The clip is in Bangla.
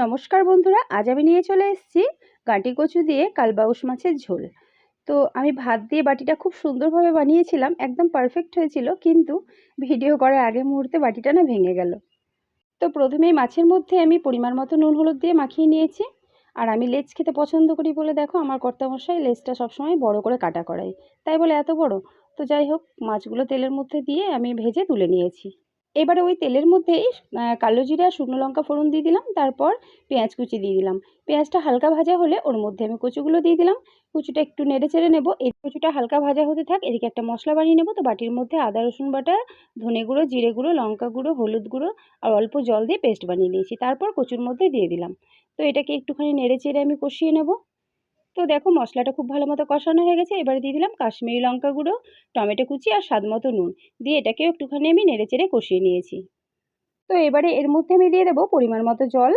নমস্কার বন্ধুরা, আজ আমি নিয়ে চলে এসেছি গাঁটি কচু দিয়ে কালবাউস মাছের ঝোল। তো আমি ভাত দিয়ে বাটিটা খুব সুন্দরভাবে বানিয়েছিলাম, একদম পারফেক্ট হয়েছিল, কিন্তু ভিডিও করার আগে মুহূর্তে বাটিটা না ভেঙে গেল। তো প্রথমেই মাছের মধ্যে আমি পরিমাণ মতো নুন হলুদ দিয়ে মাখিয়ে নিয়েছি। আর আমি লেজ খেতে পছন্দ করি বলে দেখো আমার কর্তামশাই লেজটা সবসময় বড় করে কাটা করায়, তাই বলে এত বড়। তো যাই হোক, মাছগুলো তেলের মধ্যে দিয়ে আমি ভেজে তুলে নিয়েছি। এবারে ওই তেলের মধ্যেই কালো জিরা আর শুকনো লঙ্কা ফোড়ন দিয়ে দিলাম, তারপর পেঁয়াজ কুচি দিয়ে দিলাম। পেঁয়াজটা হালকা ভাজা হলে ওর মধ্যে আমি কচুগুলো দিয়ে দিলাম। কচুটা একটু নেড়ে চেড়ে নেবো, এই কচুটা হালকা ভাজা হতে থাক, এদিকে একটা মশলা বানিয়ে নেবো। তো বাটির মধ্যে আদা রসুন বাটা, ধনে গুঁড়ো, জিরে গুঁড়ো, লঙ্কা গুঁড়ো, হলুদ গুঁড়ো আর অল্প জল দিয়ে পেস্ট বানিয়ে নিয়েছি, তারপর কচুর মধ্যে দিয়ে দিলাম। তো এটাকে একটুখানি নেড়ে চেড়ে আমি কষিয়ে নেবো। তো দেখো মশলাটা খুব ভালো মতো কষানো হয়ে গেছে। এবারে দিয়ে দিলাম কাশ্মীরি লঙ্কা গুঁড়ো, টমেটো কুচি আর স্বাদ মতো নুন দিয়ে এটাকেও একটুখানি আমি নেড়ে চেড়ে কষিয়ে নিয়েছি। তো এবারে এর মধ্যে আমি দিয়ে দেবো পরিমাণ মতো জল।